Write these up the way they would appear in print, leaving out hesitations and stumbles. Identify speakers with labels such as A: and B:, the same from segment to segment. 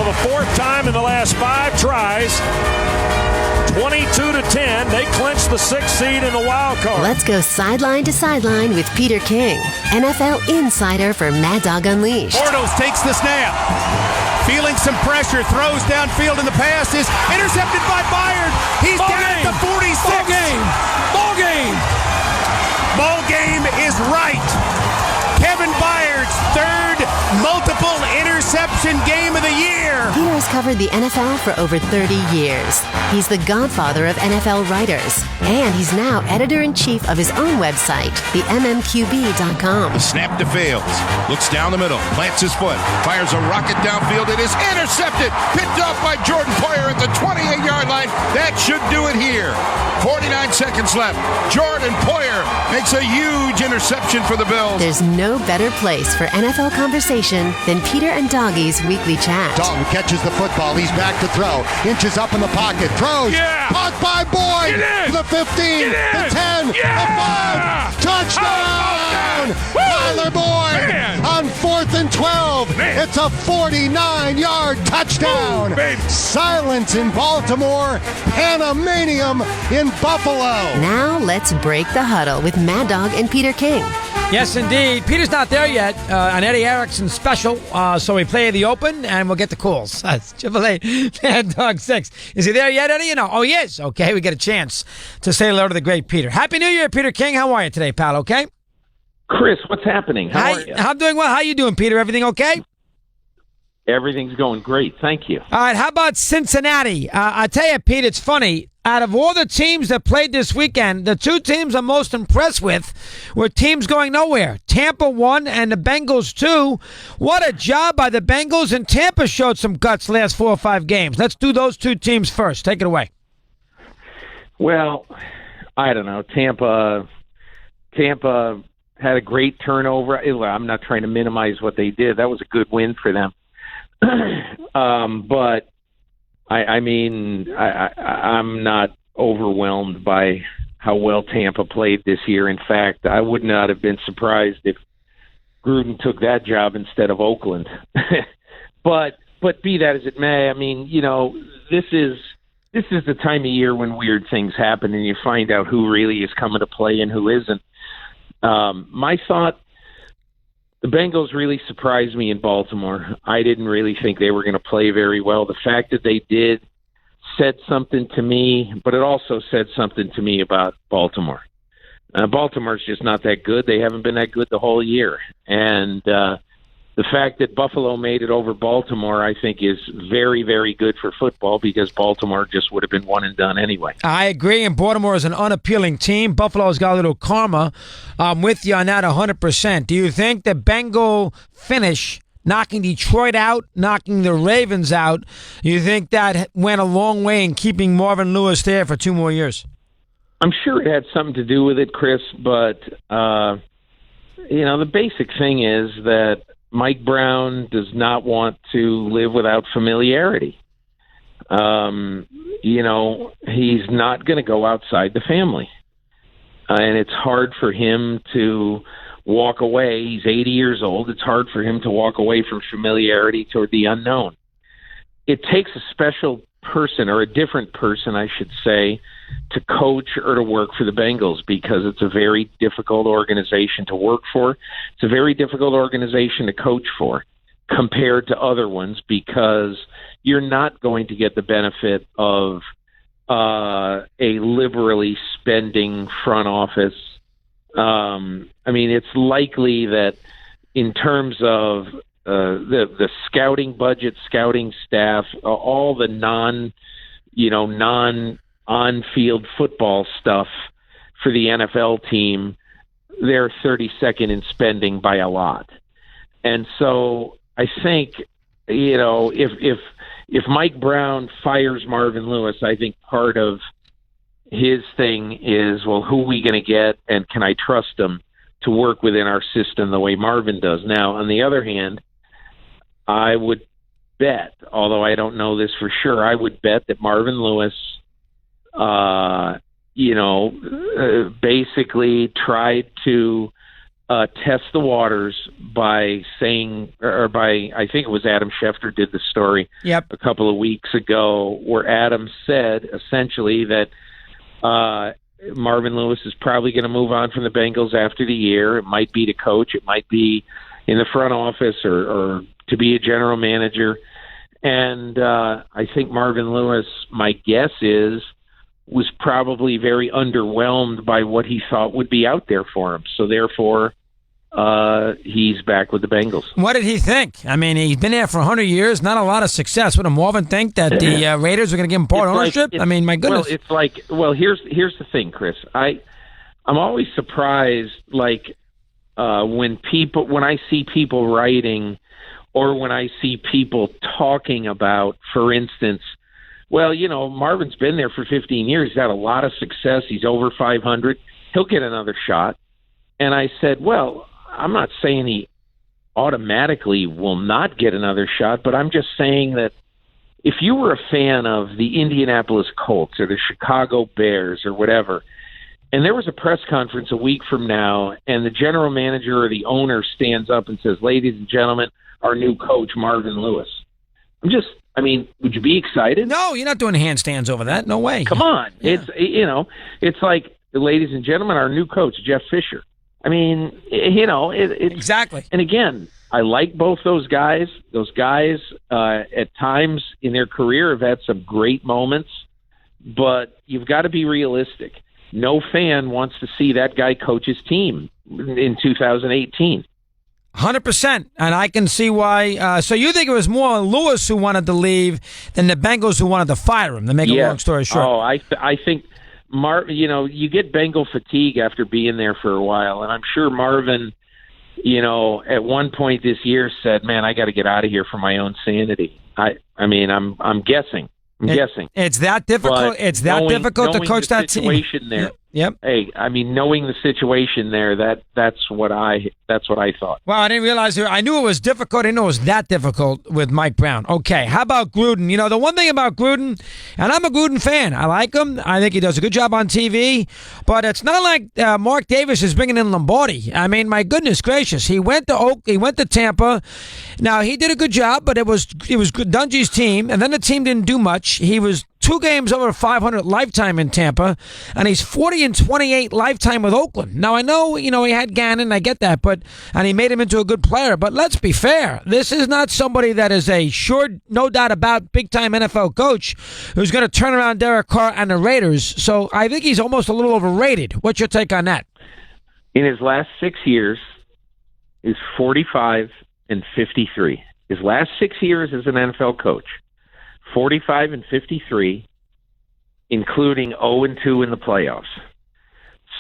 A: the fourth time in the last 5 tries. 22-10, they clinch the 6th seed in the wild card.
B: Let's go sideline to sideline with Peter King, NFL insider for Mad Dog Unleashed.
C: Bortles takes the snap. Feeling some pressure, throws downfield, and the pass is intercepted by Byard. He's down at the 46. Ball game. Ball game is right. Kevin Byard's third multiple interception game of the year.
B: Peter has covered the NFL for over 30 years. He's the godfather of NFL writers, and he's now editor-in-chief of his own website, themmqb.com.
D: The snap to Fields. Looks down the middle, plants his foot, fires a rocket downfield. It is intercepted. Picked off by Jordan Poyer at the 28-yard line. That should do it here. 49 seconds left. Jordan Poyer makes a huge interception for the Bills.
B: There's no better place for NFL conversation than Peter and Doggy's weekly chat.
E: Dalton catches the football. He's back to throw. Inches up in the pocket. Throws.
A: Yeah.
E: Caught by Boyd. To the 15. The 10.
A: Yeah.
E: The 5. Touchdown. Tyler Boyd on 4th and 12.
A: Man.
E: It's a 49-yard touchdown.
A: Ooh,
E: silence in Baltimore. Panamanium in Buffalo.
B: Now let's break the huddle with Mad Dog and Peter King.
F: Yes, indeed. Peter's not there yet on Eddie Erickson's special, so we play the open and we'll get the calls. That's 888 Mad Dog 6. Is he there yet, Eddie? You know? Oh, he is. Okay, we get a chance to say hello to the great Peter. Happy New Year, Peter King. How are you today, pal? Okay?
G: Chris, what's happening? How are you?
F: I'm doing well. How you doing, Peter? Everything okay?
G: Everything's going great. Thank you.
F: All right, how about Cincinnati? I tell you, Pete, it's funny. Out of all the teams that played this weekend, the 2 teams I'm most impressed with were teams going nowhere. Tampa won and the Bengals too. What a job by the Bengals, and Tampa showed some guts last 4 or 5 games. Let's do those 2 teams first. Take it away.
G: Well, I don't know. Tampa had a great turnover. I'm not trying to minimize what they did. That was a good win for them. But I'm not overwhelmed by how well Tampa played this year. In fact, I would not have been surprised if Gruden took that job instead of Oakland. But be that as it may, I mean, you know, this is the time of year when weird things happen and you find out who really is coming to play and who isn't. My thought, the Bengals really surprised me in Baltimore. I didn't really think they were going to play very well. The fact that they did said something to me, but it also said something to me about Baltimore. Baltimore's just not that good. They haven't been that good the whole year. And the fact that Buffalo made it over Baltimore, I think, is very, very good for football because Baltimore just would have been one and done anyway.
F: I agree, and Baltimore is an unappealing team. Buffalo's got a little karma. I'm with you on that 100%. Do you think the Bengal finish, knocking Detroit out, knocking the Ravens out, you think that went a long way in keeping Marvin Lewis there for 2 more years?
G: I'm sure it had something to do with it, Chris, but, the basic thing is that Mike Brown does not want to live without familiarity. He's not going to go outside the family. And it's hard for him to walk away. He's 80 years old. It's hard for him to walk away from familiarity toward the unknown. It takes a special person, or a different person, I should say, to coach or to work for the Bengals because it's a very difficult organization to work for. It's a very difficult organization to coach for compared to other ones because you're not going to get the benefit of a liberally spending front office. It's likely that in terms of the scouting budget, scouting staff, all the non-on-field football stuff for the NFL team, they're 32nd in spending by a lot. And so I think, if Mike Brown fires Marvin Lewis, I think part of his thing is, well, who are we going to get, and can I trust him to work within our system the way Marvin does? Now, on the other hand, I would bet, although I don't know this for sure, I would bet that Marvin Lewis, basically tried to test the waters by saying, or by, I think it was Adam Schefter did the story a couple of weeks ago, where Adam said essentially that Marvin Lewis is probably going to move on from the Bengals after the year. It might be to coach. It might be in the front office or to be a general manager. And I think Marvin Lewis, my guess is, was probably very underwhelmed by what he thought would be out there for him. So therefore, he's back with the Bengals.
F: What did he think? I mean, he's been there for 100 years, not a lot of success. Would Marvin think that the Raiders are going to give him part ownership? I mean, my goodness.
G: Here's the thing, Chris. I'm always surprised, when I see people writing, or when I see people talking about, for instance, well, Marvin's been there for 15 years. He's had a lot of success. He's over 500. He'll get another shot. And I said, well, I'm not saying he automatically will not get another shot, but I'm just saying that if you were a fan of the Indianapolis Colts or the Chicago Bears or whatever, and there was a press conference a week from now, and the general manager or the owner stands up and says, ladies and gentlemen, our new coach, Marvin Lewis. Would you be excited?
F: No, you're not doing handstands over that. No way.
G: Come on.
F: Yeah.
G: It's like, ladies and gentlemen, our new coach, Jeff Fisher.
F: Exactly.
G: And again, I like both those guys. Those guys, at times in their career, have had some great moments, but you've got to be realistic. No fan wants to see that guy coach his team in 2018.
F: 100%, and I can see why. So you think it was more Lewis who wanted to leave than the Bengals who wanted to fire him, to make a long story short?
G: Oh, I think, you get Bengal fatigue after being there for a while, and I'm sure Marvin, at one point this year said, man, I got to get out of here for my own sanity. I'm guessing. It's that difficult.
F: It's that difficult to coach that team.
G: There.
F: Yep.
G: Hey, knowing the situation there, that's what I thought.
F: Well, I didn't realize I knew it was difficult. I didn't know it was that difficult with Mike Brown. Okay, how about Gruden? The one thing about Gruden, and I'm a Gruden fan. I like him. I think he does a good job on TV. But it's not like Mark Davis is bringing in Lombardi. I mean, my goodness gracious, he went to Tampa. Now he did a good job, but it was Dungy's team, and then the team didn't do much. He was 2 games over 500 lifetime in Tampa, and he's 40-28 lifetime with Oakland. Now I know, he had Gannon, I get that, and he made him into a good player. But let's be fair, this is not somebody that is a sure, no doubt about, big-time NFL coach who's going to turn around Derek Carr and the Raiders. So I think he's almost a little overrated. What's your take on that?
G: In his last 6 years, is 45-53. His last 6 years as an NFL coach. 45-53, including 0-2 in the playoffs.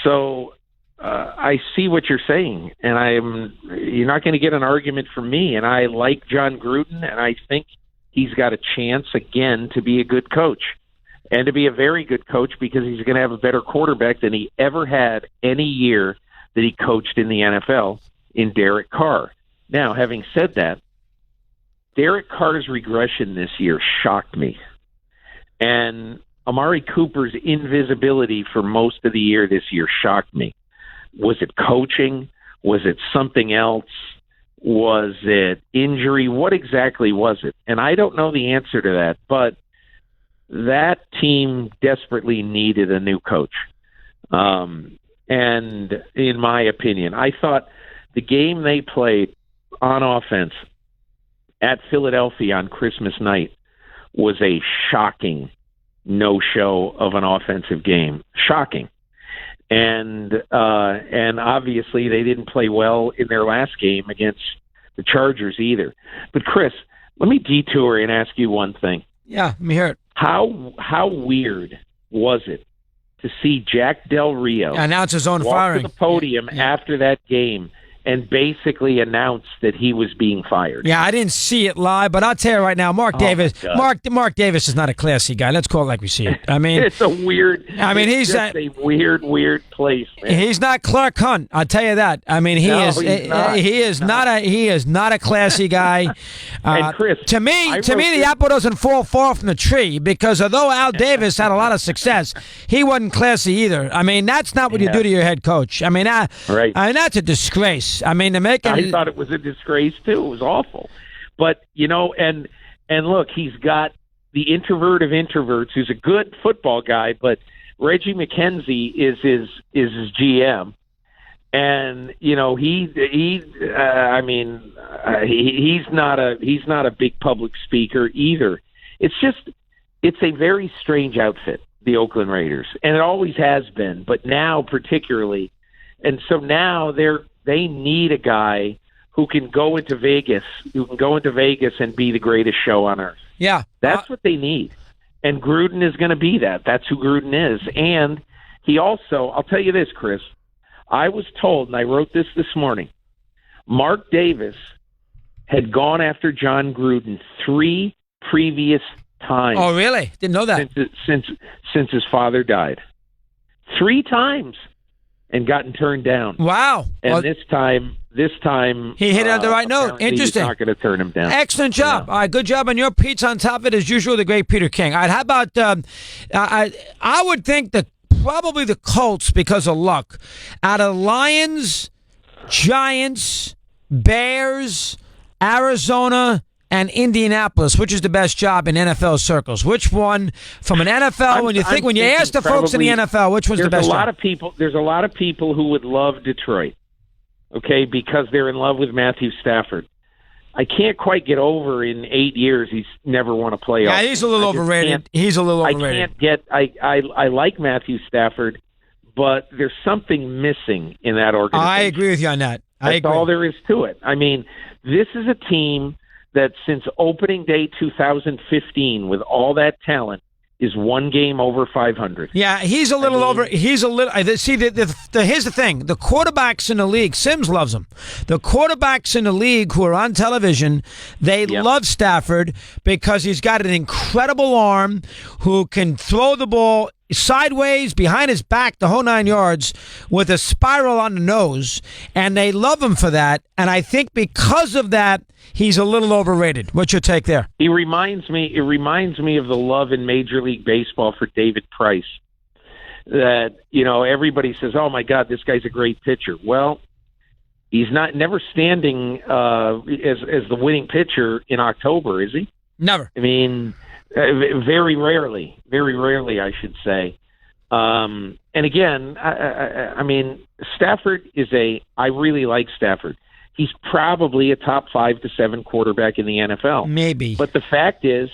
G: So I see what you're saying, and you're not going to get an argument from me. And I like John Gruden, and I think he's got a chance again to be a good coach, and to be a very good coach, because he's going to have a better quarterback than he ever had any year that he coached in the NFL in Derek Carr. Now, having said that, Derek Carr's regression this year shocked me. And Amari Cooper's invisibility for most of the year this year shocked me. Was it coaching? Was it something else? Was it injury? What exactly was it? And I don't know the answer to that, but that team desperately needed a new coach. And in my opinion, I thought the game they played on offense at Philadelphia on Christmas night was a shocking no-show of an offensive game. Shocking. And obviously they didn't play well in their last game against the Chargers either. But Chris, let me detour and ask you one thing.
F: Yeah, let me hear it.
G: How weird was it to see Jack Del Rio
F: announce his own
G: walk
F: firing
G: to the podium after that game and basically announced that he was being fired.
F: Yeah, I didn't see it live, but I'll tell you right now, Mark Davis is not a classy guy. Let's call it like we see it. I mean,
G: it's a weird.
F: I mean,
G: he's just a weird place, man.
F: He's not Clark Hunt. I'll tell you that. I mean, he is not a classy guy.
G: And Chris,
F: to me, the apple doesn't fall far from the tree, because although Al Davis had a lot of success, he wasn't classy either. I mean, that's not what you do to your head coach. I mean, that's a disgrace. I mean,
G: I thought it was a disgrace too. It was awful. But and look, he's got the introvert of introverts, who's a good football guy, but Reggie McKenzie is his GM, and he's not a big public speaker either. It's a very strange outfit, the Oakland Raiders, and it always has been, but now particularly. And so now they need a guy who can go into Vegas and be the greatest show on earth.
F: Yeah.
G: That's what they need. And Gruden is going to be that. That's who Gruden is. And he also, I'll tell you this, Chris, I was told, and I wrote this morning, Mark Davis had gone after John Gruden 3 previous times.
F: Oh, really? Didn't know that.
G: Since his father died. 3 times. And gotten turned down.
F: Wow!
G: And this time
F: he hit it on the right note. Interesting.
G: He's not going to turn him down.
F: Excellent job.
G: Yeah.
F: All right, good job on your pizza on top of it, as usual. The great Peter King. All right, how about I would think that probably the Colts, because of luck, out of Lions, Giants, Bears, Arizona, and Indianapolis, which is the best job in NFL circles? Which one from an NFL? When you ask the folks in the NFL, which one's the best job?
G: There's a lot of people who would love Detroit, okay, because they're in love with Matthew Stafford. I can't quite get over in 8 years he's never won a playoff.
F: Yeah, he's a little overrated.
G: I like Matthew Stafford, but there's something missing in that organization.
F: I agree with you on that.
G: That's all there is to it. I mean, this is a team that since opening day 2015, with all that talent, is 1 game over 500.
F: Yeah, he's a little over. He's a little. See, here's the thing: the quarterbacks in the league, Sims loves them. The quarterbacks in the league who are on television, they love Stafford because he's got an incredible arm, who can throw the ball sideways, behind his back, the whole 9 yards, with a spiral on the nose, and they love him for that. And I think because of that, he's a little overrated. What's your take there?
G: It reminds me of the love in Major League Baseball for David Price. That, everybody says, "Oh my God, this guy's a great pitcher." Well, he's never standing as the winning pitcher in October, is he?
F: Never.
G: I mean, very rarely, I should say. And again, I mean, Stafford I really like Stafford. He's probably a top 5 to 7 quarterback in the NFL.
F: Maybe.
G: But the fact is,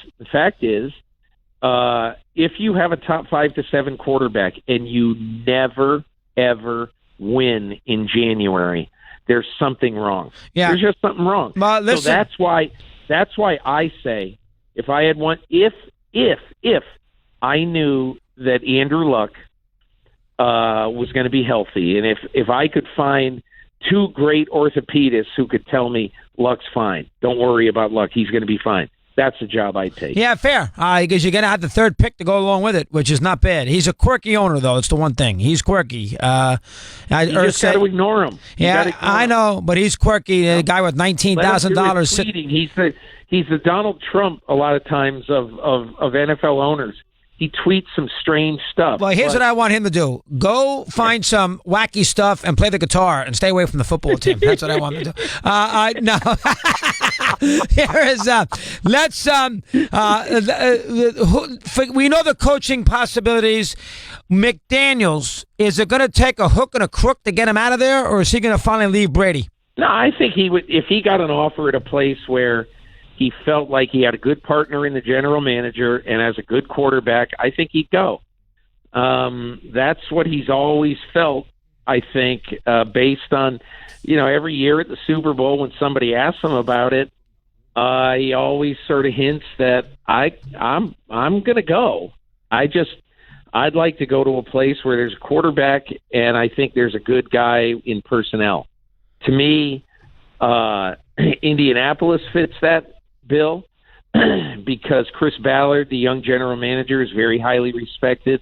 G: if you have a top 5 to 7 quarterback and you never, ever win in January, there's something wrong.
F: Yeah.
G: There's just something wrong.
F: But listen,
G: so that's why I say, if I had one, if I knew that Andrew Luck was going to be healthy, and if I could find 2 great orthopedists who could tell me Luck's fine, don't worry about Luck, he's going to be fine, that's a job I'd take.
F: Yeah, fair. Because you're going to have the 3rd pick to go along with it, which is not bad. He's a quirky owner, though. It's the one thing. He's quirky. You
G: just got to ignore him.
F: I know, but he's quirky. A guy with $19,000. He's the Donald Trump, a lot of times, of NFL owners. He tweets some strange stuff. Well, here's what I want him to do. Go find some wacky stuff and play the guitar and stay away from the football team. That's what I want him to do. No. Here is, we know the coaching possibilities. McDaniels, is it going to take a hook and a crook to get him out of there, or is he going to finally leave Brady?
G: No, I think he would, if he got an offer at a place where he felt like he had a good partner in the general manager and as a good quarterback, I think he'd go. That's what he's always felt, I think, based on, every year at the Super Bowl when somebody asks him about it, he always sort of hints that I'm going to go. I'd like to go to a place where there's a quarterback and I think there's a good guy in personnel. To me, Indianapolis fits that bill because Chris Ballard, the young general manager, is very highly respected.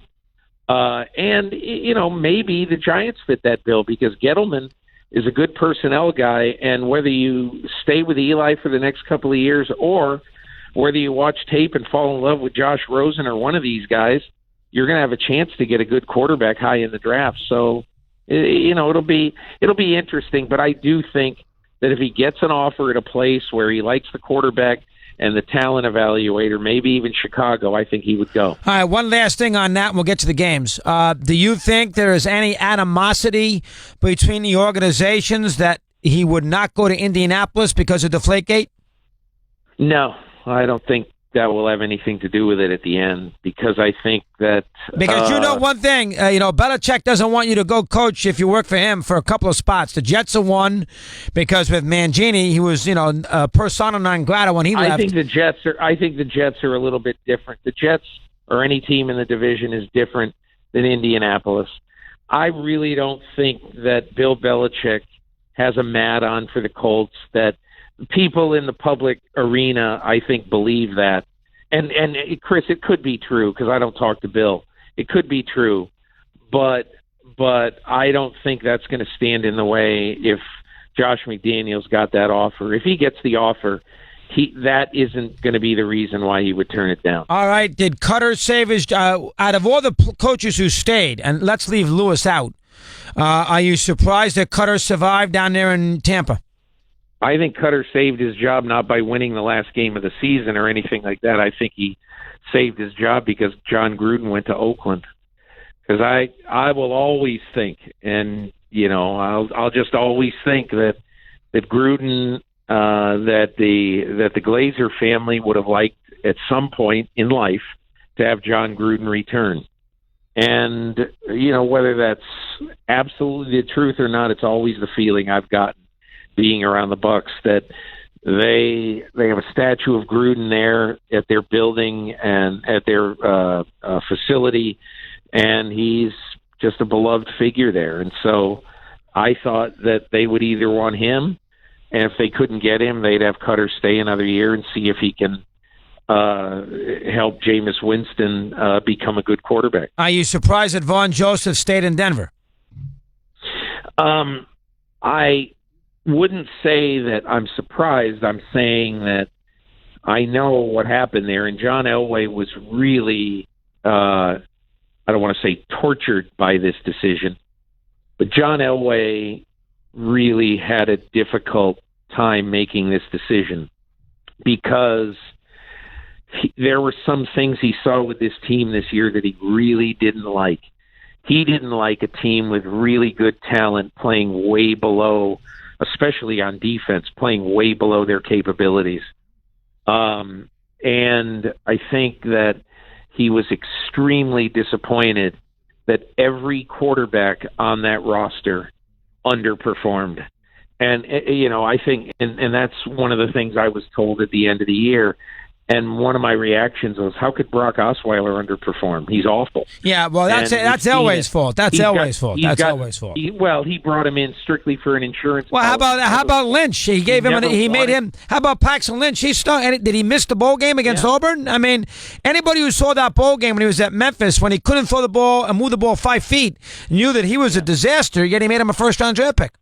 G: And, maybe the Giants fit that bill because Gettleman is a good personnel guy, and whether you stay with Eli for the next couple of years or whether you watch tape and fall in love with Josh Rosen or one of these guys, you're going to have a chance to get a good quarterback high in the draft. So, it'll be interesting, but I do think that if he gets an offer at a place where he likes the quarterback and the talent evaluator, maybe even Chicago, I think he would go.
F: All right, one last thing on that, and we'll get to the games. Do you think there is any animosity between the organizations that he would not go to Indianapolis because of Deflategate?
G: No, I don't think that will have anything to do with it at the end, because I think that...
F: Because one thing, Belichick doesn't want you to go coach if you work for him for a couple of spots. The Jets are one, because with Mangini, he was, persona non grata when he left.
G: I think the Jets are a little bit different. The Jets, or any team in the division, is different than Indianapolis. I really don't think that Bill Belichick has a mat on for the Colts. That people in the public arena, I think, believe that. And Chris, it could be true, because I don't talk to Bill. It could be true, but I don't think that's going to stand in the way if Josh McDaniels got that offer. If he gets the offer, that isn't going to be the reason why he would turn it down.
F: All right. Did Cutter save his out of all the coaches who stayed, and let's leave Lewis out, are you surprised that Cutter survived down there in Tampa?
G: I think Cutter saved his job not by winning the last game of the season or anything like that. I think he saved his job because John Gruden went to Oakland. Because I will always think, and I'll just always think that Gruden, that the Glazer family would have liked at some point in life to have John Gruden return. And whether that's absolutely the truth or not, it's always the feeling I've gotten being around the Bucs, that they have a statue of Gruden there at their building and at their facility, and he's just a beloved figure there. And so I thought that they would either want him, and if they couldn't get him, they'd have Cutter stay another year and see if he can help Jameis Winston become a good quarterback.
F: Are you surprised that Vaughn Joseph stayed in Denver?
G: I wouldn't say that I'm surprised. I'm saying that I know what happened there, and John Elway was really, I don't want to say tortured by this decision, but John Elway really had a difficult time making this decision because there were some things he saw with this team this year that he really didn't like. He didn't like a team with really good talent playing way below, especially on defense, playing way below their capabilities. And I think that he was extremely disappointed that every quarterback on that roster underperformed. And, I think, and that's one of the things I was told at the end of the year. And one of my reactions was, how could Brock Osweiler underperform? He's awful.
F: Yeah, well, that's Elway's fault. That's Elway's fault. That's Elway's fault.
G: He brought him in strictly for an insurance.
F: Well, how about Lynch? He gave him. He made him. How about Paxton Lynch? He stunk. Did he miss the bowl game against Auburn? I mean, anybody who saw that bowl game when he was at Memphis, when he couldn't throw the ball and move the ball 5 feet, knew that he was a disaster. Yet he made him a first-round draft pick.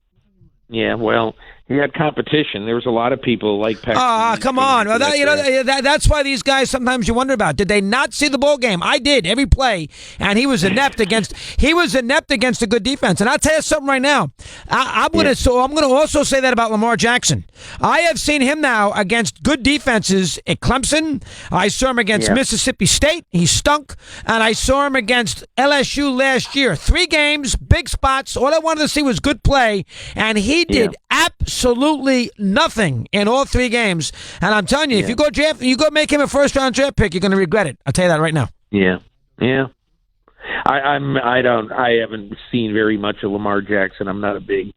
F: Yeah,
G: well, he had competition. There was a lot of people like Paxton.
F: Come on. Well, that's why these guys sometimes you wonder about. Did they not see the bowl game? I did, every play, and he was inept against a good defense. And I'll tell you something right now. I'm going to also say that about Lamar Jackson. I have seen him now against good defenses at Clemson. I saw him against Mississippi State. He stunk. And I saw him against LSU last year. 3 games, big spots. All I wanted to see was good play, and he did absolutely nothing in all 3 games. And I'm telling you, if you go make him a first-round draft pick, you're going to regret it. I'll tell you that right now.
G: Yeah. I haven't seen very much of Lamar Jackson. I'm not a big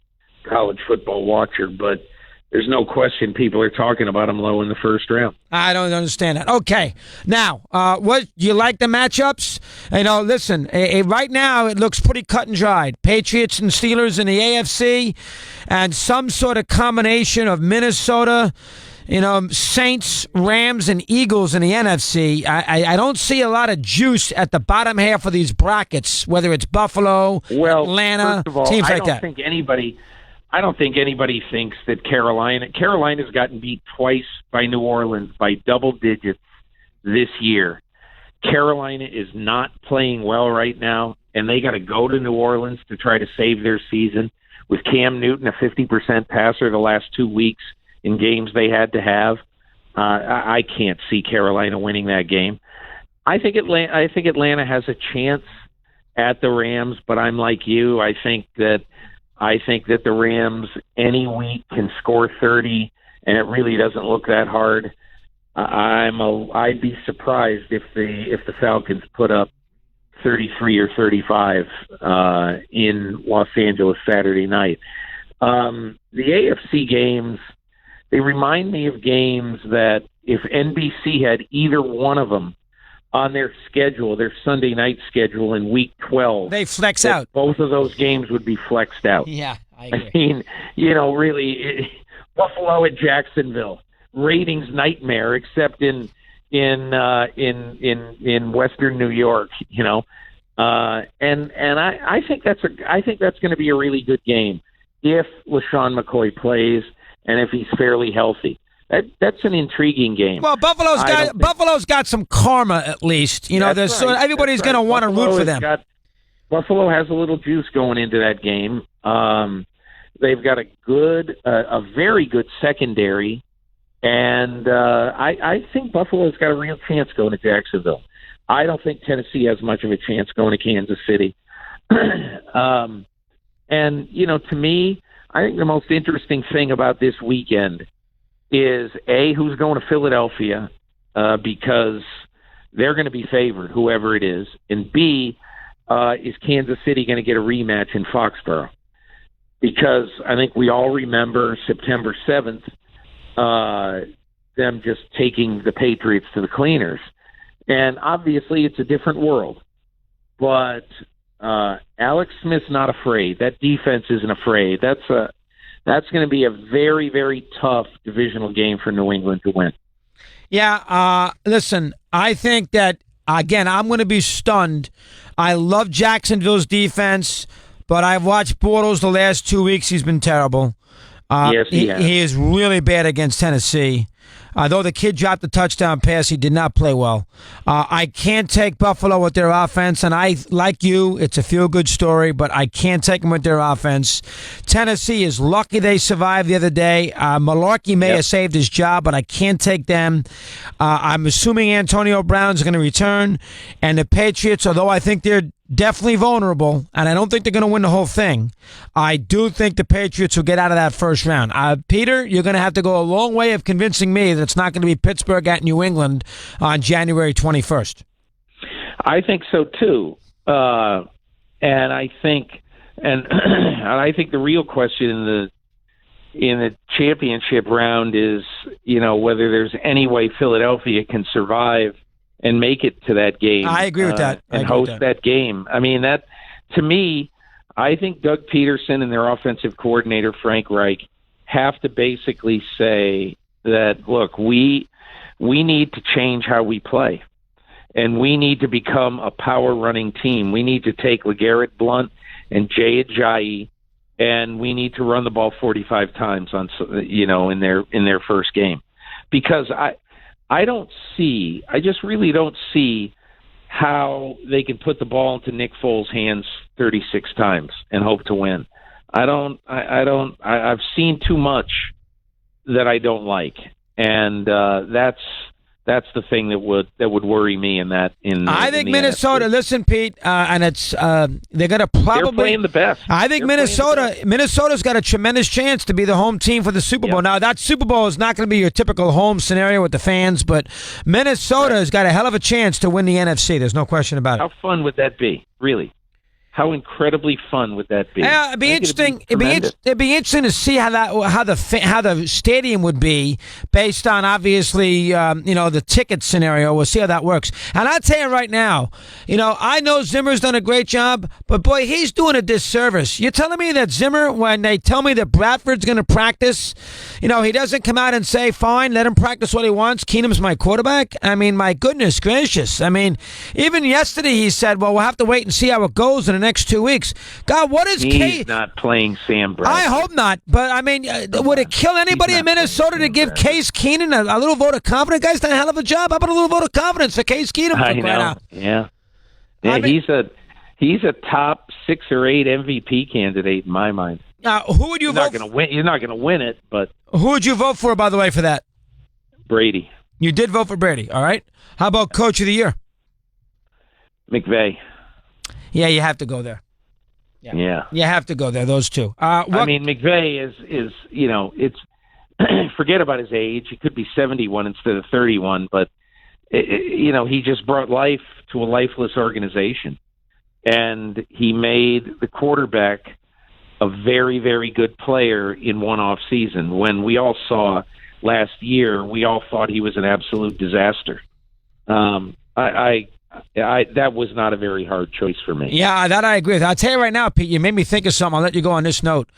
G: college football watcher, but there's no question people are talking about him low in the first round.
F: I don't understand that. Okay. Now, what do you like the matchups? Listen, right now it looks pretty cut and dried. Patriots and Steelers in the AFC, and some sort of combination of Minnesota, Saints, Rams, and Eagles in the NFC. I don't see a lot of juice at the bottom half of these brackets, whether it's Buffalo, Atlanta,
G: first of all,
F: teams like that.
G: I don't think anybody thinks that Carolina's gotten beat twice by New Orleans by double digits this year. Carolina is not playing well right now, and they got to go to New Orleans to try to save their season. With Cam Newton, a 50% passer the last 2 weeks in games they had to have, I can't see Carolina winning that game. I think Atlanta has a chance at the Rams, but I'm like you. I think that the Rams any week can score 30, and it really doesn't look that hard. I'd be surprised if the Falcons put up 33 or 35 in Los Angeles Saturday night. The AFC games, they remind me of games that if NBC had either one of them on their schedule, their Sunday night schedule in Week 12,
F: they flex out.
G: Both of those games would be flexed out.
F: Yeah, I agree.
G: I mean, really, Buffalo at Jacksonville, ratings nightmare, except in Western New York. And I think that's going to be a really good game if LaShawn McCoy plays and if he's fairly healthy. That's an intriguing game.
F: Well, Buffalo's got some karma at least. Everybody's going to want to root for them.
G: Buffalo has a little juice going into that game. They've got a very good secondary, and I think Buffalo's got a real chance going to Jacksonville. I don't think Tennessee has much of a chance going to Kansas City. And to me, I think the most interesting thing about this weekend is A, who's going to Philadelphia, because they're going to be favored, whoever it is, and B, is Kansas City going to get a rematch in Foxborough? Because I think we all remember September 7th, them just taking the Patriots to the cleaners. And obviously it's a different world. But Alex Smith's not afraid. That defense isn't afraid. That's going to be a very, very tough divisional game for New England to win.
F: Yeah, listen, I think that, again, I'm going to be stunned. I love Jacksonville's defense, but I've watched Bortles the last 2 weeks. He's been terrible.
G: Yes, he has.
F: He is really bad against Tennessee. Though the kid dropped the touchdown pass, he did not play well. I can't take Buffalo with their offense, and I, like you, it's a feel-good story, but I can't take them with their offense. Tennessee is lucky they survived the other day. Malarkey may have saved his job, but I can't take them. I'm assuming Antonio Brown's going to return, and the Patriots, although I think they're definitely vulnerable, and I don't think they're going to win the whole thing, I do think the Patriots will get out of that first round. Peter, you're going to have to go a long way of convincing me that it's not going to be Pittsburgh at New England on January 21st.
G: I think so too, and I think the real question in the championship round is, whether there's any way Philadelphia can survive and make it to that game.
F: I agree with that.
G: And host that game. I mean, that, to me, I think Doug Peterson and their offensive coordinator, Frank Reich, have to basically say that, look, we need to change how we play. And we need to become a power-running team. We need to take LeGarrette Blount and Jay Ajayi, and we need to run the ball 45 times in their first game. Because I just really don't see how they can put the ball into Nick Foles' hands 36 times and hope to win. I've seen too much that I don't like. And that's the thing that would worry me in that. I
F: think Minnesota. NFC. Listen, Pete, and it's they're going to probably
G: they're playing the best.
F: I think Minnesota's got a tremendous chance to be the home team for the Super Bowl. Now that Super Bowl is not going to be your typical home scenario with the fans, but Minnesota has got a hell of a chance to win the NFC. There's no question about it.
G: How fun would that be? Really? How incredibly fun would that be?
F: Yeah, it'd be interesting. It'd be interesting to see how the stadium would be based on obviously the ticket scenario. We'll see how that works. And I'll tell you right now, I know Zimmer's done a great job, but boy, he's doing a disservice. You're telling me that Zimmer, when they tell me that Bradford's going to practice, he doesn't come out and say, "Fine, let him practice what he wants. Keenum's my quarterback." I mean, my goodness gracious. I mean, even yesterday he said, "Well, we'll have to wait and see how it goes in the next 2 weeks." God, what is
G: He's not playing Sam Bradford.
F: I hope not, but I mean, would it kill anybody in Minnesota to give Case Keenum a little vote of confidence? Guy's done a hell of a job. How about a little vote of confidence for Case Keenum?
G: I know. Yeah. He's a top 6 or 8 MVP candidate in my mind.
F: Who would you vote for?
G: You're not going to win it, but
F: who would you vote for, by the way, for that?
G: Brady.
F: You did vote for Brady, all right. How about Coach of the Year?
G: McVay.
F: Yeah, you have to go there.
G: Yeah.
F: You have to go there, those two.
G: I mean, McVay is it's forget about his age. He could be 71 instead of 31, but, he just brought life to a lifeless organization. And he made the quarterback a very, very good player in one off season. When we all saw last year, we all thought he was an absolute disaster. That was not a very hard choice for me.
F: Yeah, that I agree with. I'll tell you right now, Pete, you made me think of something. I'll let you go on this note.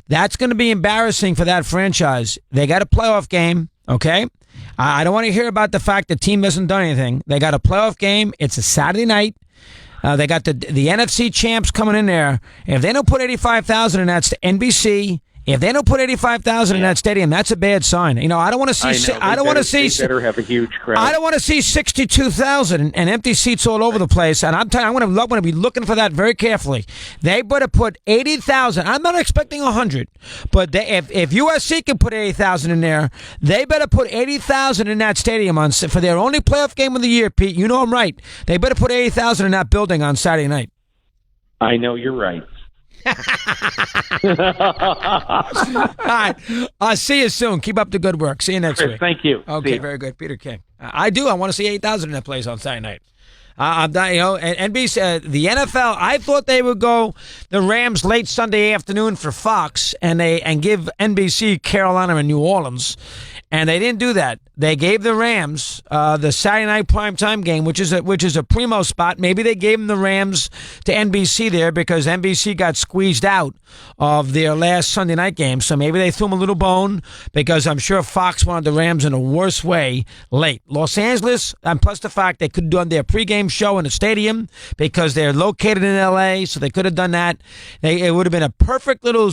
F: That's going to be embarrassing for that franchise. They got a playoff game, okay? I don't want to hear about the fact the team hasn't done anything. They got a playoff game. It's a Saturday night. They got the NFC champs coming in there. If they don't put 85,000 in, that's to NBC. If they don't put 85,000 in that stadium, that's a bad sign. I don't want to see. I don't want to see.
G: They better have a huge crowd.
F: I don't want to see 62,000 and empty seats all over the place. And I'm telling you, I'm going to be looking for that very carefully. They better put 80,000. I'm not expecting 100, but if USC can put 80,000 in there, they better put 80,000 in that stadium for their only playoff game of the year. Pete, you know I'm right. They better put 80,000 in that building on Saturday night.
G: I know you're right.
F: All right. I'll see you soon. Keep up the good work. See you next week.
G: Thank you.
F: Okay, very good. Peter King. I want to see 8,000 in that place on Saturday night. NBC, the NFL, I thought they would go the Rams late Sunday afternoon for Fox and give NBC Carolina and New Orleans. And they didn't do that. They gave the Rams the Saturday night primetime game, which is a primo spot. Maybe they gave them the Rams to NBC there because NBC got squeezed out of their last Sunday night game. So maybe they threw them a little bone because I'm sure Fox wanted the Rams in a worse way late. Los Angeles, and plus the fact they could have done their pregame show in the stadium because they're located in L.A., so they could have done that. It would have been a perfect little,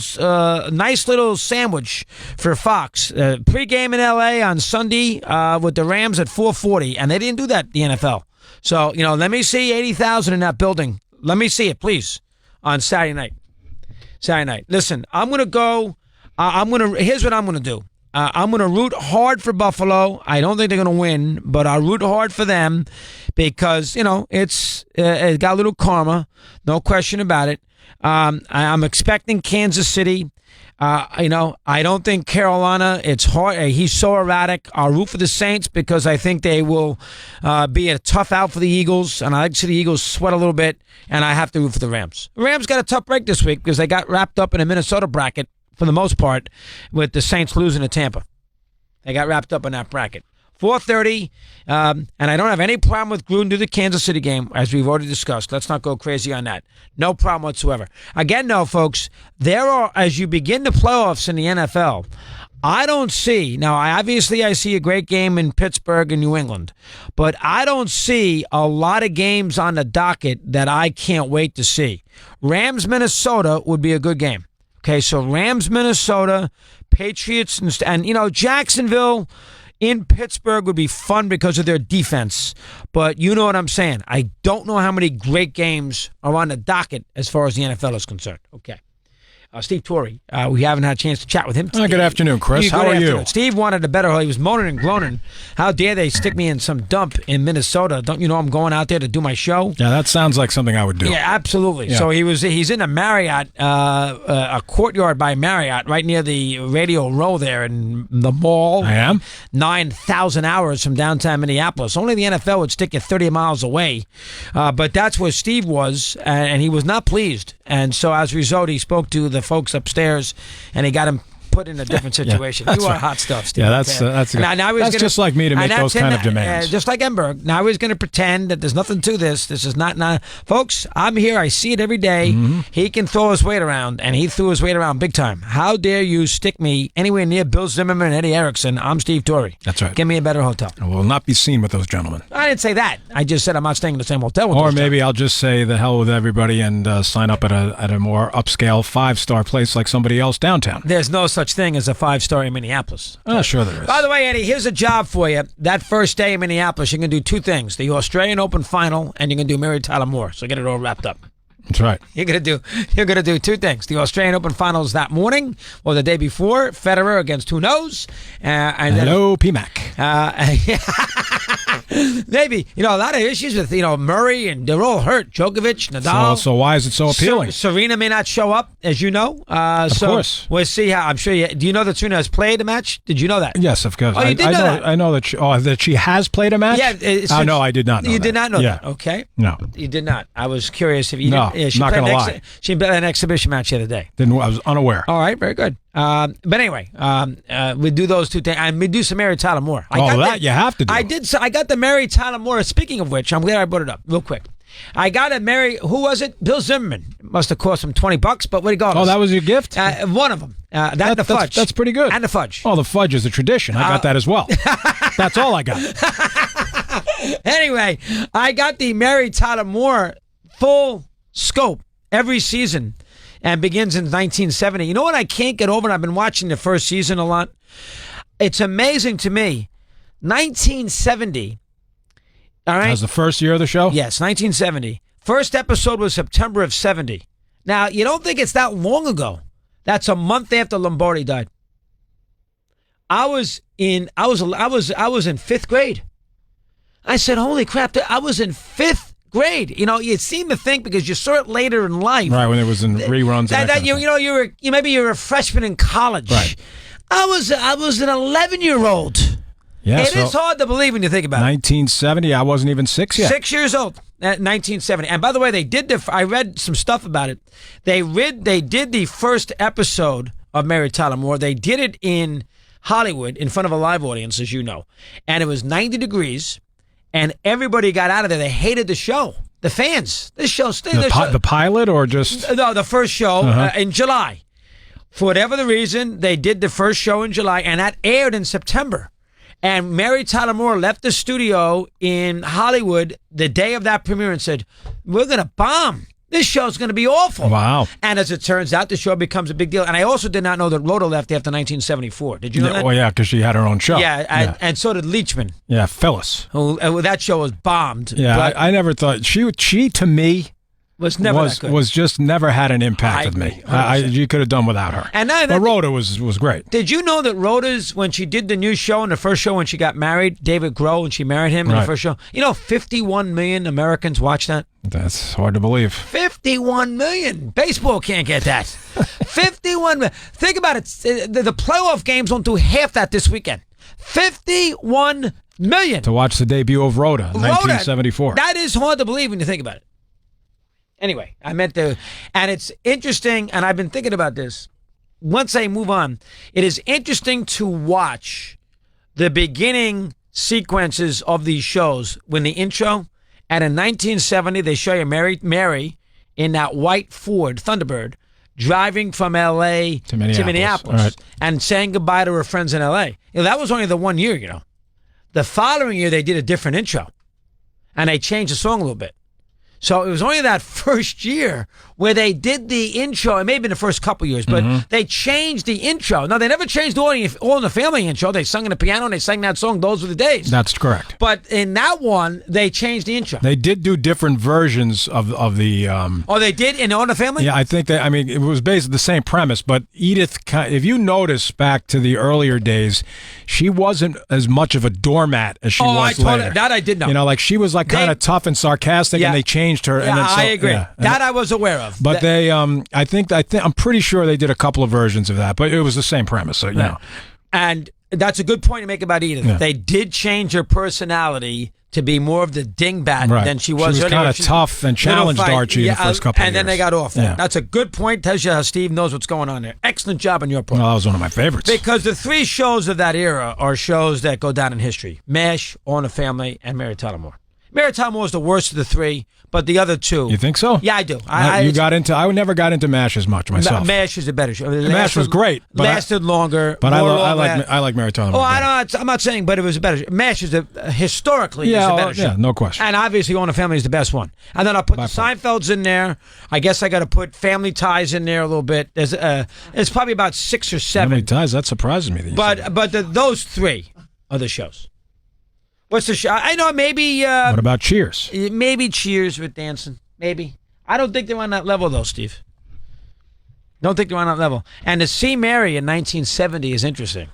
F: nice little sandwich for Fox. Pregame in L.A. on Sunday with the Rams at 4:40, and they didn't do that, the NFL. So, let me see 80,000 in that building. Let me see it, please, on Saturday night. Saturday night. Listen, I'm going to go. Here's what I'm going to do. I'm going to root hard for Buffalo. I don't think they're going to win, but I'll root hard for them because, it got a little karma. No question about it. I'm expecting Kansas City. I don't think Carolina, it's hard. He's so erratic. I'll root for the Saints because I think they will be a tough out for the Eagles, and I like to see the Eagles sweat a little bit, and I have to root for the Rams. The Rams got a tough break this week because they got wrapped up in a Minnesota bracket for the most part with the Saints losing to Tampa. They got wrapped up in that bracket. 4:30, and I don't have any problem with Gruden to the Kansas City game, as we've already discussed. Let's not go crazy on that. No problem whatsoever. Again, no, folks, as you begin the playoffs in the NFL, I don't see, now I see a great game in Pittsburgh and New England, but I don't see a lot of games on the docket that I can't wait to see. Rams, Minnesota would be a good game. Okay, so Rams, Minnesota, Patriots, and Jacksonville in Pittsburgh would be fun because of their defense. But you know what I'm saying. I don't know how many great games are on the docket as far as the NFL is concerned. Okay. Steve Torrey. We haven't had a chance to chat with him today.
H: Good afternoon, Chris. How are you?
F: Steve wanted a better hole. He was moaning and groaning. How dare they stick me in some dump in Minnesota? Don't you know I'm going out there to do my show?
H: Yeah, that sounds like something I would do.
F: Yeah, absolutely.
H: Yeah.
F: So he's in a Marriott, a courtyard by Marriott, right near the Radio Row there in the mall.
H: I am.
F: 9,000 hours from downtown Minneapolis. Only the NFL would stick you 30 miles away. But that's where Steve was, and he was not pleased. And so as a result, he spoke to the folks upstairs, and he got him put in a different situation. You are
H: right.
F: hot stuff, Steve.
H: Yeah, that's
F: that's
H: just like me to make those kind of demands.
F: Just like Enberg. Now he's going to pretend that there's nothing to this. This is not. Folks, I'm here. I see it every day.
H: Mm-hmm.
F: He can throw his weight around, and he threw his weight around big time. How dare you stick me anywhere near Bill Zimmerman and Eddie Erickson? I'm Steve Torrey.
H: That's right.
F: Give me a better hotel.
H: I will not be seen with those gentlemen.
F: I didn't say that. I just said I'm not staying in the same hotel with
H: Or
F: those
H: maybe
F: gentlemen.
H: I'll just say the hell with everybody and sign up at a more upscale 5-star place like somebody else downtown.
F: There's no such thing as a 5-star in Minneapolis.
H: Oh, sure there is.
F: By the way, Eddie, here's a job for you. That first day in Minneapolis, you can do two things: the Australian Open final, and you can do Mary Tyler Moore. So get it all wrapped up.
H: That's right.
F: You're gonna do two things: the Australian Open finals that morning or the day before. Federer against who knows? And
H: hello, PMAC.
F: Maybe a lot of issues with Murray, and they're all hurt. Djokovic, Nadal.
H: So why is it so appealing?
F: Serena may not show up, as you know.
H: Of course.
F: We'll see how. I'm sure you. Do you know that Serena has played a match? Did you know that?
H: Yes, of course.
F: Oh, you did know that?
H: I know that. That she has played a match.
F: Yeah.
H: No, I did not know.
F: You
H: that.
F: did not know
H: Yeah.
F: that. Okay.
H: No.
F: You did not. I was curious if you.
H: No,
F: didn't. Yeah, she
H: not
F: played
H: gonna lie.
F: She played an exhibition match the other day.
H: I was unaware.
F: All right, very good. But anyway, we do those two things, and we do some Mary Tyler Moore.
H: You have to do.
F: I got the Mary Tyler Moore. Speaking of which, I'm glad I brought it up real quick. I got a Mary. Who was it? Bill Zimmerman. Must have cost him $20, but regardless.
H: Oh, that was your gift?
F: One of them. The fudge.
H: That's pretty good.
F: And the fudge.
H: Oh, the fudge is a tradition. I got that as well. That's all I got.
F: Anyway, I got the Mary Tyler Moore full scope every season, and begins in 1970. You know what I can't get over? And I've been watching the first season a lot. It's amazing to me. 1970. All right.
H: That was the first year of the show?
F: Yes, 1970. First episode was September of 70. Now, you don't think it's that long ago. That's a month after Lombardi died. I was in 5th grade. I said, "Holy crap, I was in 5th grade." You seem to think because you saw it later in life.
H: Right, when it was in reruns.
F: Maybe you're a freshman in college.
H: Right.
F: I was an 11-year-old.
H: Yeah,
F: It is hard to believe when you think about
H: 1970, I wasn't even 6 yet.
F: 6 years old. 1970. And by the way, they did I read some stuff about it. They did the first episode of Mary Tyler Moore. They did it in Hollywood in front of a live audience, as you know. And it was 90 degrees, and everybody got out of there. They hated the show. The fans. This show.
H: The pilot or just?
F: No, the first show in July. For whatever the reason, they did the first show in July, and that aired in September. And Mary Tyler Moore left the studio in Hollywood the day of that premiere and said, "We're going to bomb. This show's going to be awful."
H: Wow.
F: And as it turns out, the show becomes a big deal. And I also did not know that Rhoda left after 1974. Did you know that?
H: Well, yeah, because she had her own show.
F: Yeah, and so did Leachman.
H: Yeah, Phyllis.
F: That show was bombed.
H: Yeah, I never thought she to me
F: was never that good.
H: Was just never had an impact with me. You could have done without her. But Rhoda was great.
F: Did you know that Rhoda's, when she did the new show, in the first show when she got married, David Grohl, and she married him in the first show, 51 million Americans watched that?
H: That's hard to believe.
F: 51 million. Baseball can't get that. 51 million. Think about it. The playoff games won't do half that this weekend. 51 million.
H: To watch the debut of Rhoda, 1974.
F: That is hard to believe when you think about it. Anyway, and it's interesting, and I've been thinking about this. Once I move on, it is interesting to watch the beginning sequences of these shows when the intro, and in 1970, they show you Mary in that white Ford Thunderbird driving from L.A. to Minneapolis and saying goodbye to her friends in L.A. That was only the 1 year, The following year, they did a different intro, and they changed the song a little bit. So it was only that first year where they did the intro, it may have been the first couple years, but they changed the intro. No, they never changed the All in the Family intro. They sung in the piano and they sang that song, Those Were the Days.
H: That's correct.
F: But in that one, they changed the intro.
H: They did do different versions of the.
F: Oh, they did in All in the Family?
H: Yeah, I think that. I mean, it was basically the same premise, but Edith, if you notice back to the earlier days, she wasn't as much of a doormat as she was later.
F: That I did know.
H: You know, like she was like kind of tough and sarcastic, and they changed her.
F: Yeah,
H: and then
F: I agree.
H: Yeah,
F: that I was aware of.
H: But they, I think, I'm pretty sure they did a couple of versions of that, but it was the same premise. So, you know.
F: And that's a good point to make about Edith. Yeah. They did change her personality to be more of the dingbat than she was.
H: She was kind of tough and challenged Archie the first couple of years.
F: And then they got off that. Yeah. That's a good point. Tells you how Steve knows what's going on there. Excellent job on your part.
H: Well, that was one of my favorites.
F: Because the three shows of that era are shows that go down in history. MASH, All in the Family, and Mary Tyler Moore. Mary Tyler Moore is the worst of the three, but the other two.
H: You think so?
F: Yeah, I do.
H: I never got into MASH as much myself.
F: MASH is a better show.
H: MASH was great.
F: Lasted longer.
H: But I like Mary Tyler Moore.
F: I'm not saying, but it was a better show. MASH is historically is a better show.
H: Yeah, no question.
F: And obviously, All in the Family is the best one. And then I'll put the Seinfelds in there. I guess I got to put Family Ties in there a little bit. It's probably about 6 or 7.
H: Family Ties, that surprises me.
F: But those three are the shows. What's the show? I know maybe.
H: What about Cheers?
F: Maybe Cheers with dancing. Maybe. I don't think they're on that level though, Steve. Don't think they're on that level. And to see Mary in 1970 is interesting.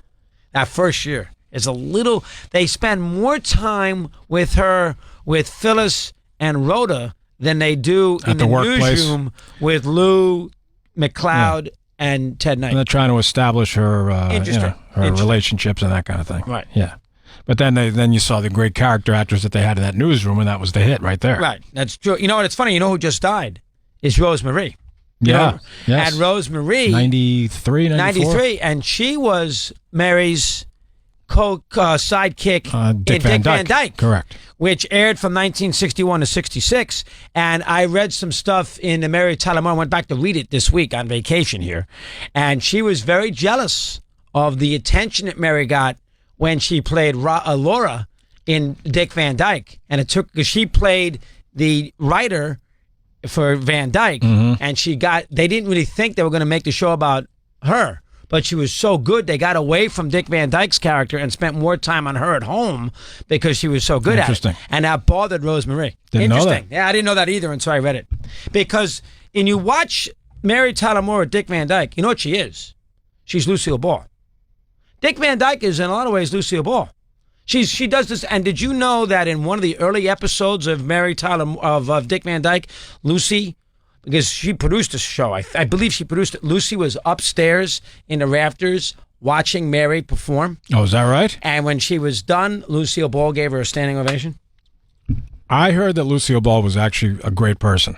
F: That first year is a little. They spend more time with her, with Phyllis and Rhoda than they do in the newsroom with Lou McLeod and Ted Knight.
H: And they're trying to establish her, her relationships and that kind of thing.
F: Right.
H: Yeah. But then you saw the great character actors that they had in that newsroom, and that was the hit right there.
F: Right, that's true. You know what? It's funny. You know who just died? Is Rose Marie.
H: Yes.
F: And Rose Marie,
H: 93,
F: 93, and she was Mary's sidekick in Dick Van Dyke.
H: Correct.
F: Which aired from 1961 to 66. And I read some stuff in the Mary Tyler Moore. I went back to read it this week on vacation here, and she was very jealous of the attention that Mary got when she played Laura in Dick Van Dyke. And it took, because she played the writer for Van Dyke, and they didn't really think they were going to make the show about her, but she was so good, they got away from Dick Van Dyke's character and spent more time on her at home because she was so good at it. And that bothered Rose Marie.
H: Didn't know that.
F: Yeah, I didn't know that either until I read it. Because when you watch Mary Tyler Moore or Dick Van Dyke, you know what she is? She's Lucille Ball. Dick Van Dyke is in a lot of ways Lucille Ball. She does this, and did you know that in one of the early episodes of Mary Tyler of Dick Van Dyke, Lucy, because she produced the show, I believe she produced it. Lucy was upstairs in the rafters watching Mary perform.
H: Oh, is that right?
F: And when she was done, Lucille Ball gave her a standing ovation.
H: I heard that Lucille Ball was actually a great person.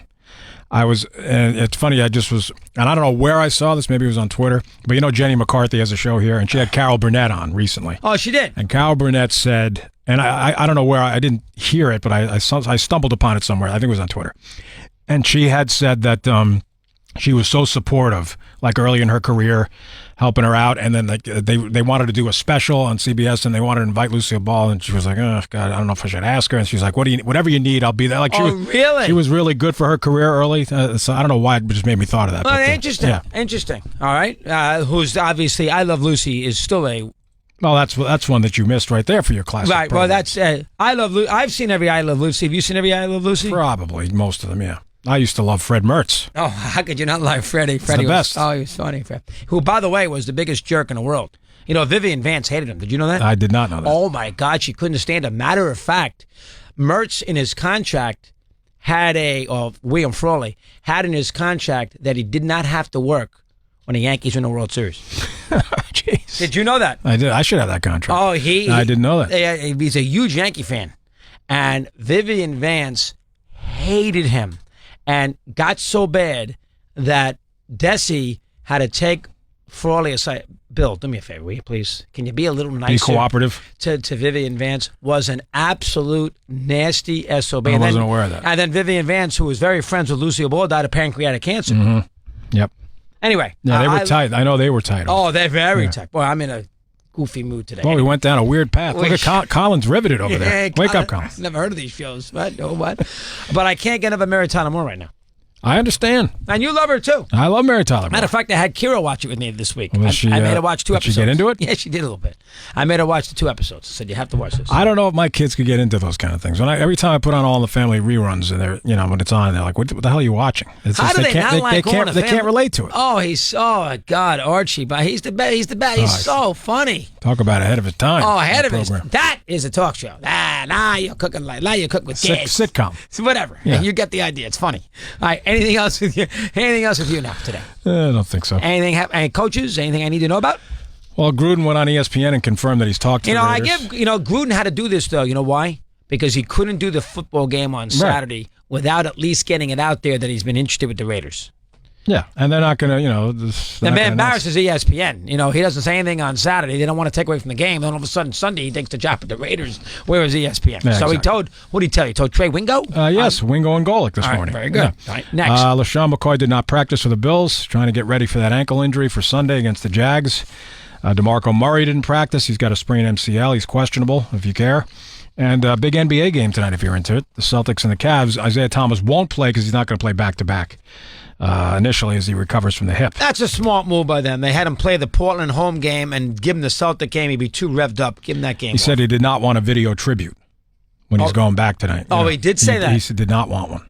H: And it's funny, I don't know where I saw this, maybe it was on Twitter, but you know Jenny McCarthy has a show here, and she had Carol Burnett on recently.
F: Oh, she did?
H: And Carol Burnett said, and I don't know where, I didn't hear it, but I stumbled upon it somewhere, I think it was on Twitter, and she had said that she was so supportive, like early in her career, helping her out, and then they wanted to do a special on CBS, and they wanted to invite Lucille Ball, and she was like, oh God, I don't know if I should ask her, and she's like, whatever you need, I'll be there. Like
F: really?
H: She was really good for her career early, so I don't know why it just made me thought of that.
F: Well, interesting. Interesting. All right, who's obviously I Love Lucy is still a.
H: Well, that's one that you missed right there for your classic.
F: Right.
H: program.
F: Well, that's I Love Lucy. I've seen every I Love Lucy. Have you seen every I Love Lucy?
H: Probably most of them. Yeah. I used to love Fred Mertz.
F: Oh, how could you not love Freddie? Freddie
H: the best.
F: He was funny. Fred. Who, by the way, was the biggest jerk in the world. You know, Vivian Vance hated him. Did you know that?
H: I did not know that.
F: Oh, my God. She couldn't stand him. Matter of fact, Mertz in his contract William Frawley had in his contract that he did not have to work when the Yankees win the World Series.
H: Jeez.
F: Did you know that?
H: I did. I should have that contract.
F: Oh,
H: I didn't know that.
F: He's a huge Yankee fan. And Vivian Vance hated him. And got so bad that Desi had to take Frawley aside. Bill, do me a favor, will you please? Can you be a little nicer?
H: Be cooperative.
F: To Vivian Vance was an absolute nasty SOB.
H: I wasn't aware of that.
F: And then Vivian Vance, who was very friends with Lucille Ball, died of pancreatic cancer.
H: Mm-hmm. Yep.
F: Anyway.
H: Yeah, they were tight. I know they were tight.
F: Oh, they're very tight. Boy, I'm in a goofy mood today.
H: Well, we went down a weird path. Look at Colin's riveted over there. Wake up, Colin.
F: Never heard of these shows. What? No, what? But I can't get up at Mary Tyler Moore right now.
H: I understand.
F: And you love her, too.
H: I love Mary Tyler Moore.
F: Matter of fact, I had Kira watch it with me this week.
H: Was
F: I made her watch 2 episodes.
H: Did she get into it?
F: Yeah, she did a little bit. I made her watch the 2 episodes. I said, you have to watch this.
H: I don't know if my kids could get into those kind of things. Every time I put on All in the Family reruns, and they're, when it's on, they're like, "What the hell are you watching?" It's
F: How
H: just,
F: do they not like All in the
H: They can't
F: Family?
H: relate to it.
F: Oh, God, Archie, but he's the best. He's the best. He's so funny.
H: Talk about ahead of his time.
F: Oh, ahead of his.
H: program.
F: That is a talk show. Now you're cooking now you cook with gas.
H: Sitcom.
F: So whatever.
H: Yeah.
F: You get the idea. It's funny. All right. Anything else with you? Anything else with you now today?
H: I don't think so.
F: Anything? Any coaches? Anything I need to know about?
H: Well, Gruden went on ESPN and confirmed that he's talked to the Raiders.
F: Gruden had to do this though. You know why? Because he couldn't do the football game on Saturday without at least getting it out there that he's been interested with the Raiders.
H: Yeah, and they're not going to,
F: The man embarrasses ESPN. He doesn't say anything on Saturday. They don't want to take away from the game. Then all of a sudden, Sunday, he takes the job at the Raiders. Where is ESPN?
H: Yeah,
F: so
H: exactly.
F: he told, what did he tell you? He told Trey Wingo?
H: Yes, Wingo and Golick this morning.
F: Very good.
H: Yeah.
F: All right, next.
H: LaShawn McCoy did not practice for the Bills, trying to get ready for that ankle injury for Sunday against the Jags. DeMarco Murray didn't practice. He's got a sprained MCL. He's questionable, if you care. And big NBA game tonight, if you're into it. The Celtics and the Cavs. Isaiah Thomas won't play because he's not going to play back-to-back. Initially as he recovers from the hip.
F: That's a smart move by them. They had him play the Portland home game and give him the Celtic game. He'd be too revved up. Give him that game.
H: He said he did not want a video tribute when he's going back tonight.
F: Oh, he did say that?
H: He did not want one.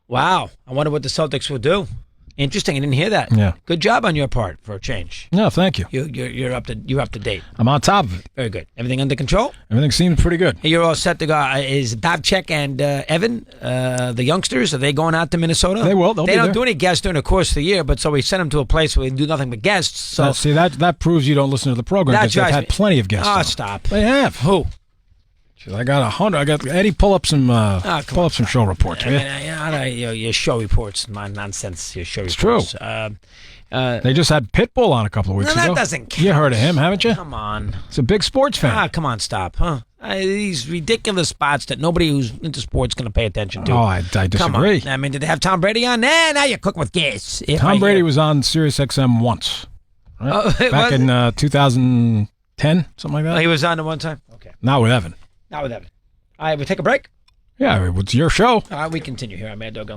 F: Wow. I wonder what the Celtics will do. Interesting. I didn't hear that.
H: Yeah.
F: Good job on your part for a change.
H: No, thank you.
F: You're up to date.
H: I'm on top of it.
F: Very good. Everything under control?
H: Everything seems pretty good.
F: You're all set to go. Is Babchek and Evan, the youngsters, are they going out to Minnesota?
H: They will. They
F: don't
H: there.
F: do any guests during the course of the year, but so we sent them to a place where they do nothing but guests. So
H: See, that proves you don't listen to the program because they've had plenty of guests.
F: Oh,
H: on.
F: stop.
H: They have.
F: Who?
H: I got 100. I got Eddie. Pull up some show reports.
F: Your show reports, my nonsense. Your show
H: It's
F: reports.
H: true. They just had Pitbull on a couple of weeks ago.
F: That doesn't count.
H: You heard of him, haven't you?
F: Come on.
H: He's a big sports fan.
F: Come on, stop, huh? These ridiculous spots that nobody who's into sports is going to pay attention to.
H: Oh, I disagree.
F: Come on. I mean, did they have Tom Brady on? Nah, now you're cooking with gas.
H: Tom Brady was on SiriusXM once. Right? Back in 2010, something like that.
F: Oh, he was on at one time? Okay.
H: Not with Evan.
F: Not with Evan. All right, we take a break?
H: Yeah, it's your show.
F: All right, we continue here on Mad Dog.